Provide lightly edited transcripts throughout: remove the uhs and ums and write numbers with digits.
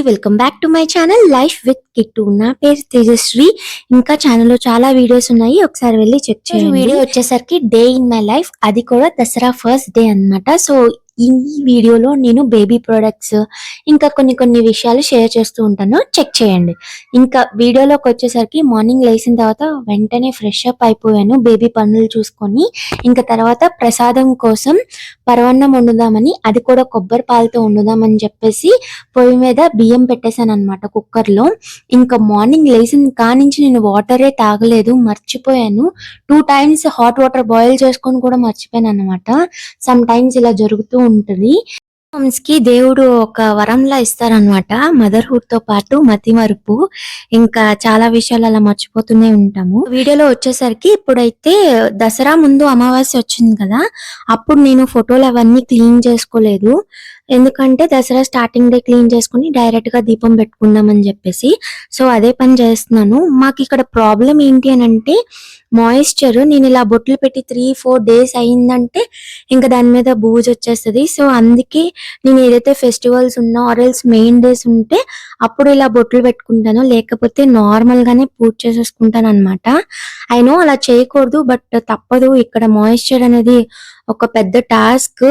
Welcome back to my channel life with Kittu. నా పేరు తేజశ్రీ. ఇంకా ఛానల్ లో చాలా వీడియోస్ ఉన్నాయి, ఒకసారి వెళ్ళి చెక్ చేయండి. వీడియో వచ్చేసరికి డే ఇన్ మై లైఫ్, అది కూడా దసరా ఫస్ట్ డే అన్నమాట. సో ఈ వీడియోలో నేను బేబీ ప్రొడక్ట్స్ ఇంకా కొన్ని విషయాలు షేర్ చేస్తూ ఉంటాను, చెక్ చేయండి. ఇంకా వీడియోలోకి వచ్చేసరికి మార్నింగ్ లేచిన తర్వాత వెంటనే ఫ్రెష్ అప్ అయిపోయాను, బేబీ పనులు చూసుకొని. ఇంకా తర్వాత ప్రసాదం కోసం పరవన్నం వండుదామని, అది కూడా కొబ్బరి పాలతో వండుదామని చెప్పేసి పొయ్యి మీద బియ్యం పెట్టేశాను అనమాట కుక్కర్ లో. ఇంకా మార్నింగ్ లేచిన కానించి నేను వాటరే తాగలేదు, మర్చిపోయాను. 2 times హాట్ వాటర్ బాయిల్ చేసుకొని కూడా మర్చిపోయాను అనమాట. సమ్ టైమ్స్ ఇలా జరుగుతూ ఉంటది. కి దేవుడు ఒక వరంలా ఇస్తారనమాట, మదర్హుడ్ తో పాటు మతి మరుపు. ఇంకా చాలా విషయాలు అలా మర్చిపోతూనే ఉంటాము. వీడియోలో వచ్చేసరికి ఇప్పుడైతే దసరా ముందు అమావాస్య వచ్చింది కదా, అప్పుడు నేను ఫోటోలు అవన్నీ క్లీన్ చేసుకోలేదు. ఎందుకంటే దసరా స్టార్టింగ్ డే క్లీన్ చేసుకుని డైరెక్ట్ గా దీపం పెట్టుకుందామని చెప్పేసి. సో అదే పని చేస్తున్నాను. మాకు ఇక్కడ ప్రాబ్లం ఏంటి అని అంటే మాయిశ్చర్. నేను ఇలా బొట్లు పెట్టి 3-4 days అయిందంటే ఇంకా దాని మీద బూజు వచ్చేస్తుంది. సో అందుకే నేను ఏదైతే ఫెస్టివల్స్ ఉన్నా ఆర్ఎల్స్ మెయిన్ డేస్ ఉంటే అప్పుడు ఇలా బొట్లు పెట్టుకుంటాను, లేకపోతే నార్మల్ గానే పూజ చేసేసుకుంటాను అనమాట. ఐ నో అలా చేయకూడదు, బట్ తప్పదు. ఇక్కడ మాయిశ్చర్ అనేది ఒక పెద్ద టాస్క్.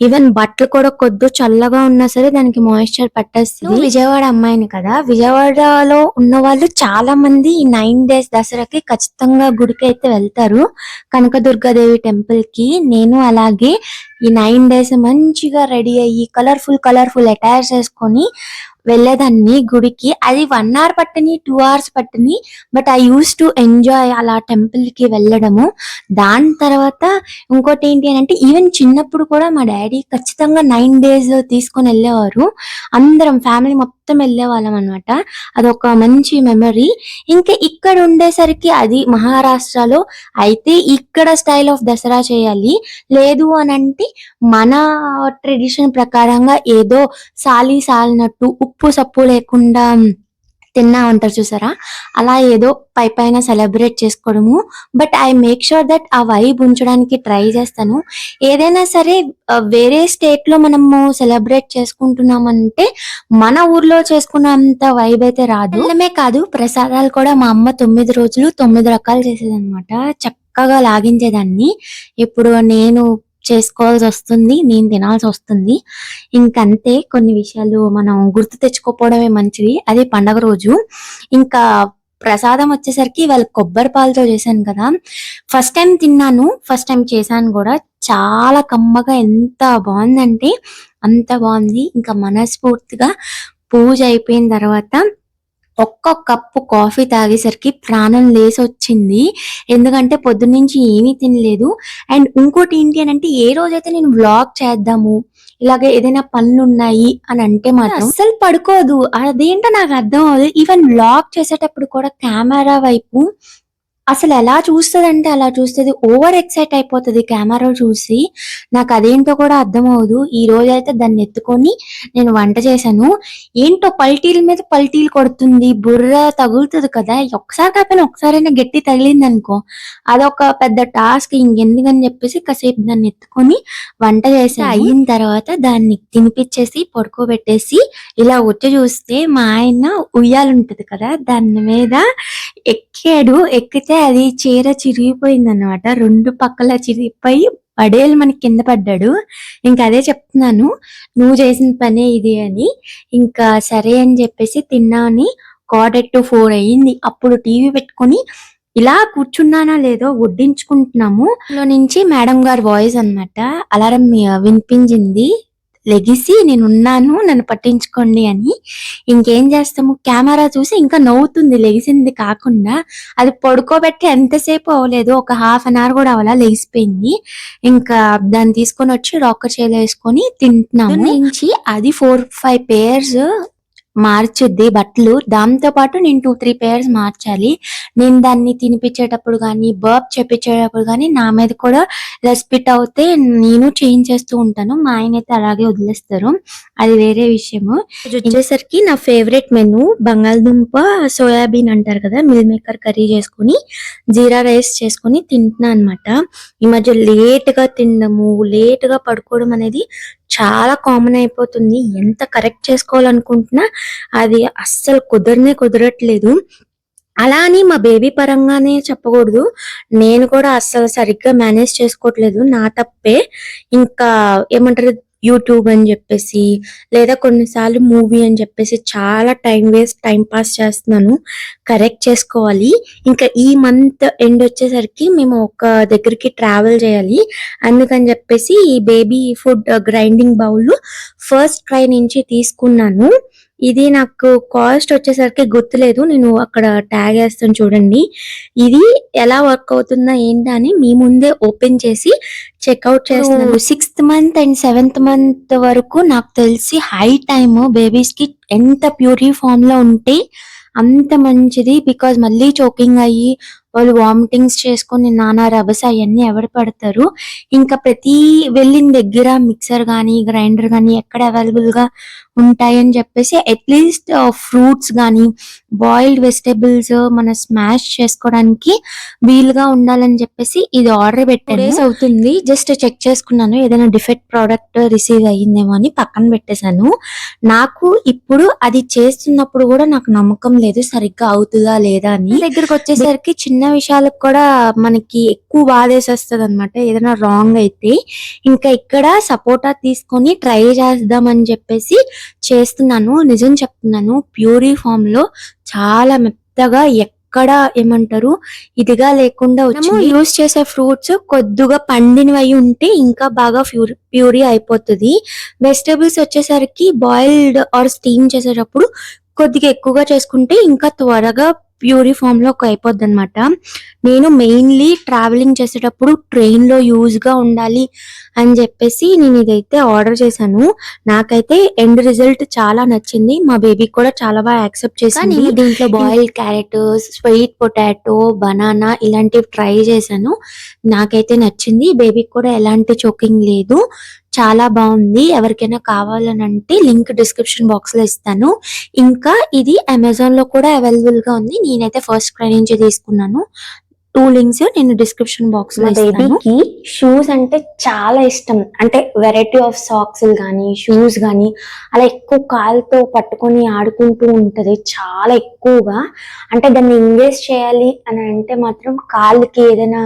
ఈవెన్ బట్టలు కూడా కొద్ది చల్లగా ఉన్నా సరే దానికి మాయిశ్చర్ పట్టేస్తుంది. విజయవాడ అమ్మాయిని కదా, విజయవాడలో ఉన్న వాళ్ళు చాలా మంది ఈ 9 days దసరాకి ఖచ్చితంగా గుడికి అయితే వెళ్తారు, కనకదుర్గాదేవి టెంపుల్ కి. నేను అలాగే ఈ 9 days మంచిగా రెడీ అయ్యి కలర్ఫుల్ అటైర్ చేసుకొని వెళ్ళేదాన్ని గుడికి. అది 1 hour పట్టని 2 hours పట్టని, but I use to enjoy అలా టెంపుల్ కి వెళ్ళడము. దాని తర్వాత ఇంకోటి ఏంటి అని అంటే, ఈవెన్ చిన్నప్పుడు కూడా మా డాడీ ఖచ్చితంగా 9 days తీసుకొని వెళ్ళేవారు. అందరం ఫ్యామిలీ మొత్తం వెళ్ళేవాళ్ళం అనమాట. అదొక మంచి మెమరీ. ఇంకా ఇక్కడ ఉండేసరికి అది మహారాష్ట్రలో అయితే ఇక్కడ స్టైల్ ఆఫ్ దసరా చేయాలి, లేదు అని అంటే మన ట్రెడిషన్ ప్రకారంగా ఏదో సాలినట్టు ఉప్పు సప్పు లేకుండా తిన్నా ఉంటారు చూసారా, అలా ఏదో పైన సెలబ్రేట్ చేసుకోవడము. But I make sure that ఆ వైబ్ ఉంచడానికి ట్రై చేస్తాను. ఏదైనా సరే వేరే స్టేట్ లో మనము సెలబ్రేట్ చేసుకుంటున్నామంటే మన ఊర్లో చేసుకున్నంత వైబ్ అయితే రాదు. అన్నమే కాదు, ప్రసాదాలు కూడా మా అమ్మ 9 రోజులు 9 రకాలు చేసేదన్నమాట. చక్కగా లాగించేదాన్ని. ఇప్పుడు నేను చేసుకోవాల్సి వస్తుంది, నేను తినాల్సి వస్తుంది. ఇంకంతే, కొన్ని విషయాలు మనం గుర్తు తెచ్చుకోపోవడమే మంచిది. అది పండగ రోజు. ఇంకా ప్రసాదం వచ్చేసరికి వాళ్ళ కొబ్బరి పాలతో చేశాను కదా, ఫస్ట్ టైం తిన్నాను, ఫస్ట్ టైం చేశాను కూడా. చాలా కమ్మగా ఎంత బాగుందంటే అంత బాగుంది. ఇంకా మనస్ఫూర్తిగా పూజ అయిపోయిన తర్వాత ఒక్క కప్పు కాఫీ తాగేసరికి ప్రాణం లేసి వచ్చింది. ఎందుకంటే పొద్దున్నుంచి ఏమీ తినలేదు. అండ్ ఇంకోటి ఏంటి అని అంటే, ఏ రోజైతే నేను వ్లాగ్ చేద్దాము ఇలాగే ఏదైనా పనులు ఉన్నాయి అని అంటే మాత్రం అస్సలు పడుకోదు. అదేంటో నాకు అర్థం అవ్వదు. ఈవెన్ వ్లాగ్ చేసేటప్పుడు కూడా కెమెరా వైపు అసలు ఎలా చూస్తుంది అంటే అలా చూస్తుంది, ఓవర్ ఎక్సైట్ అయిపోతుంది కెమెరా చూసి. నాకు అదేంటో కూడా అర్థం అవ్వదు. ఈ రోజు అయితే దాన్ని ఎత్తుకొని నేను వంట చేశాను. ఏంటో పల్టీల మీద పల్టీలు కొడుతుంది, బుర్ర తగులుతుంది కదా. ఒకసారి కాకపోయినా ఒకసారైనా గట్టి తగిలింది అనుకో, అదొక పెద్ద టాస్క్. ఇంకెందుకని చెప్పేసి కాసేపు దాన్ని ఎత్తుకొని వంట చేసి అయిన తర్వాత దాన్ని తినిపించేసి పడుకోబెట్టేసి ఇలా వచ్చి చూస్తే మా ఆయన ఉయ్యాలుంటది కదా, దాని మీద ఎక్కాడు. ఎక్కితే అది చీర చిరిగిపోయింది అనమాట, 2 పక్కల చిరిగిపోయి పడేలు మనకి కింద పడ్డాడు. ఇంకా అదే చెప్తున్నాను, నువ్వు చేసిన పనే ఇది అని. ఇంకా సరే అని చెప్పేసి తిన్నాని. 4 అయ్యింది. అప్పుడు టీవీ పెట్టుకొని ఇలా కూర్చున్నానా లేదో వడ్డించుకుంటున్నాము. లో నుంచి మేడం గారి వాయిస్ అన్నమాట, అలారం వినిపించింది. లెగిసి నేనున్నాను, నన్ను పట్టించుకోండి అని. ఇంకేం చేస్తాము, కెమెరా చూసి ఇంకా నవ్వుతుంది లెగిసింది కాకుండా. అది పడుకోబెట్టి ఎంతసేపు అవ్వలేదు, ఒక 1/2 hour కూడా అవ్వాల, లెగిసిపోయింది. ఇంకా దాన్ని తీసుకొని వచ్చి రాకర్ చేలో వేసుకొని తింటున్నాము. నుంచి అది 4-5 pairs మార్చుద్ది బట్టలు. దాంతో పాటు నేను 2-3 pairs మార్చాలి. నేను దాన్ని తినిపించేటప్పుడు కానీ బర్ప్ చేపించేటప్పుడు కానీ నా మీద కూడా రెస్పెక్ట్ అవుతే నేను చేంజ్ చేస్తూ ఉంటాను. మా ఆయన అయితే అలాగే వదిలేస్తారు, అది వేరే విషయము. వచ్చేసరికి నా ఫేవరెట్ మెనూ బంగాళదుంప సోయాబీన్ అంటారు కదా, మిల్ మేకర్ కర్రీ చేసుకుని జీరా రైస్ చేసుకుని తింటున్నా అనమాట. ఈ మధ్య లేట్ గా తినడము, లేట్ గా పడుకోవడం అనేది చాలా కామన్ అయిపోతుంది. ఎంత కరెక్ట్ చేసుకోవాలనుకుంటున్నా అది అస్సలు కుదరట్లేదు. అలా అని మా బేబీ పరంగానే చెప్పకూడదు. నేను కూడా అస్సలు సరిగ్గా మేనేజ్ చేసుకోవట్లేదు. నా తప్పే. ఇంకా ఏమంటారు, యూట్యూబ్ అని చెప్పేసి లేదా కొన్నిసార్లు మూవీ అని చెప్పేసి చాలా టైం పాస్ చేస్తున్నాను. కరెక్ట్ చేసుకోవాలి. ఇంకా ఈ మంత్ ఎండ్ వచ్చేసరికి మేము ఒక దగ్గరికి ట్రావెల్ చేయాలి. అందుకని చెప్పేసి ఈ baby food grinding bowl first cry నుంచి తీసుకున్నాను. ఇది నాకు కాస్ట్ వచ్చేసరికి గుర్తులేదు. నేను అక్కడ ట్యాగ్ వేస్తాను చూడండి. ఇది ఎలా వర్క్ అవుతుందా ఏంటా అని మీ ముందే ఓపెన్ చేసి చెక్అవుట్ చేస్తున్నాను. 6th month and 7th month వరకు నాకు తెలిసి హై టైమ్ బేబీస్ కి ఎంత ప్యూరీ ఫామ్ లో ఉంటే అంత మంచిది. బికాజ్ మళ్ళీ చోకింగ్ అయ్యి వాళ్ళు వామిటింగ్స్ చేసుకొని నానా రభస అవన్నీ ఎవరు పడతారు. ఇంకా ప్రతి వెళ్ళిన దగ్గర మిక్సర్ గానీ గ్రైండర్ గానీ ఎక్కడ అవైలబుల్ గా ఉంటాయని చెప్పేసి అట్లీస్ట్ ఫ్రూట్స్ గానీ బాయిల్డ్ వెజిటేబుల్స్ మన స్మాష్ చేసుకోవడానికి వీలుగా ఉండాలని చెప్పేసి ఇది ఆర్డర్ పెట్టాను. డేస్ అవుతుంది. జస్ట్ చెక్ చేసుకున్నాను ఏదైనా డిఫెక్ట్ ప్రోడక్ట్ రిసీవ్ అయ్యిందేమో అని పక్కన పెట్టేశాను. నాకు ఇప్పుడు అది చేస్తున్నప్పుడు కూడా నాకు నమ్మకం లేదు సరిగ్గా అవుతుందా లేదా అని. దగ్గరకు వచ్చేసరికి చిన్న విషయాలకు కూడా మనకి ఎక్కువ బాధేసేస్తుంది అనమాట ఏదైనా రాంగ్ అయితే. ఇంకా ఇక్కడ సపోటా తీసుకొని ట్రై చేద్దామని చెప్పేసి చేస్తున్నాను. నిజం చెప్తున్నాను, ప్యూరీ ఫామ్ లో చాలా మెత్తగా ఎక్కడ ఏమంటారు ఇదిగా లేకుండా వచ్చింది. యూజ్ చేసే ఫ్రూట్స్ కొద్దిగా పండినవి ఉంటే ఇంకా బాగా ప్యూరీ అయిపోతుంది. వెజిటేబుల్స్ వచ్చేసరికి బాయిల్డ్ ఆర్ స్టీమ్ చేసేటప్పుడు కొద్దిగా ఎక్కువగా చేసుకుంటే ఇంకా త్వరగా ప్యూరీ ఫామ్ లో అయిపోద్ది అనమాట. నేను మెయిన్లీ ట్రావెలింగ్ చేసేటప్పుడు ట్రైన్ లో యూజ్ గా ఉండాలి అని చెప్పేసి నేను ఇదైతే ఆర్డర్ చేశాను. నాకైతే ఎండ్ రిజల్ట్ చాలా నచ్చింది. మా బేబీ కూడా చాలా బాగా యాక్సెప్ట్ చేసింది. దీంట్లో boiled carrot, sweet potato, banana ఇలాంటివి ట్రై చేశాను. నాకైతే నచ్చింది. బేబీకి కూడా ఎలాంటి చోకింగ్ లేదు. చాలా బాగుంది. ఎవరికైనా కావాలని అంటే లింక్ డిస్క్రిప్షన్ బాక్స్ లో ఇస్తాను. ఇంకా ఇది అమెజాన్ లో కూడా అవైలబుల్ గా ఉంది. నేనైతే ఫస్ట్ క్రై నుంచి తీసుకున్నాను. 2 లింక్స్ నేను డిస్క్రిప్షన్ బాక్స్ లో ఇస్తాను. బేబీకి షూస్ అంటే చాలా ఇష్టం. అంటే వెరైటీ ఆఫ్ సాక్స్ గానీ షూస్ గానీ అలా ఎక్కువ కాలుతో పట్టుకొని ఆడుకుంటూ ఉంటది చాలా ఎక్కువగా. అంటే దాన్ని ఎంగేజ్ చేయాలి అని అంటే మాత్రం కాళ్ళకి ఏదైనా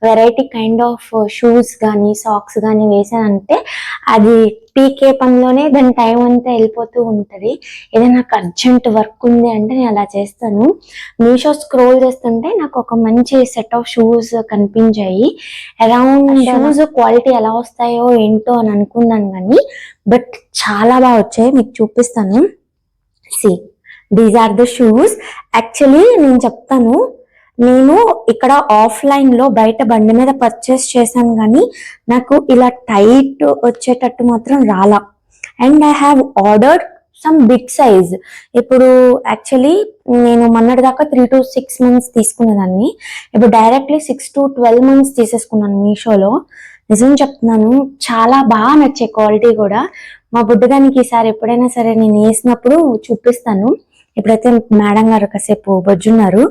వెరైటీ కైండ్ ఆఫ్ షూస్ గానీ సాక్స్ గానీ వేసానంటే అది పీకే పనిలోనే దాని టైం అంతా వెళ్ళిపోతూ ఉంటది. ఏదైనా నాకు అర్జెంట్ వర్క్ ఉంది అంటే నేను అలా చేస్తాను. మీషో స్క్రోల్ చేస్తుంటే నాకు ఒక మంచి సెట్ ఆఫ్ షూస్ కనిపించాయి. అరౌండ్ షూస్ క్వాలిటీ ఎలా వస్తాయో ఏంటో అని అనుకున్నాను కానీ బట్ చాలా బాగా వచ్చాయి. మీకు చూపిస్తాను. See these are the shoes. Actually నేను చెప్తాను, నేను ఇక్కడ ఆఫ్లైన్ లో బయట బండి మీద పర్చేస్ చేశాను కానీ నాకు ఇలా టైట్ వచ్చేటట్టు మాత్రం రాలా. And I have ordered some big size. ఇప్పుడు యాక్చువల్లీ నేను మొన్నటి దాకా 3 to 6 months తీసుకునేదాన్ని. ఇప్పుడు డైరెక్ట్లీ 6 to 12 months తీసేసుకున్నాను మీషోలో. నిజం చెప్తున్నాను, చాలా బాగా నచ్చే క్వాలిటీ కూడా. మా బుడ్డదానికి ఈసారి ఎప్పుడైనా సరే నేను వేసినప్పుడు చూపిస్తాను. ఇప్పుడైతే మేడం గారు కాసేపు బొజ్జున్నారు.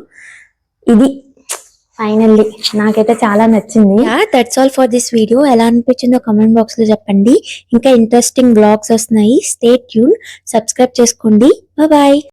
ఇది ఫైనల్లీ నాకైతే చాలా నచ్చింది. That's all for this video. ఎలా అనిపించిందో కామెంట్ బాక్స్ లో చెప్పండి. ఇంకా ఇంట్రెస్టింగ్ బ్లాగ్స్ వస్తున్నాయి. స్టే ట్యూన్, సబ్స్క్రైబ్ చేసుకోండి. బాయ్.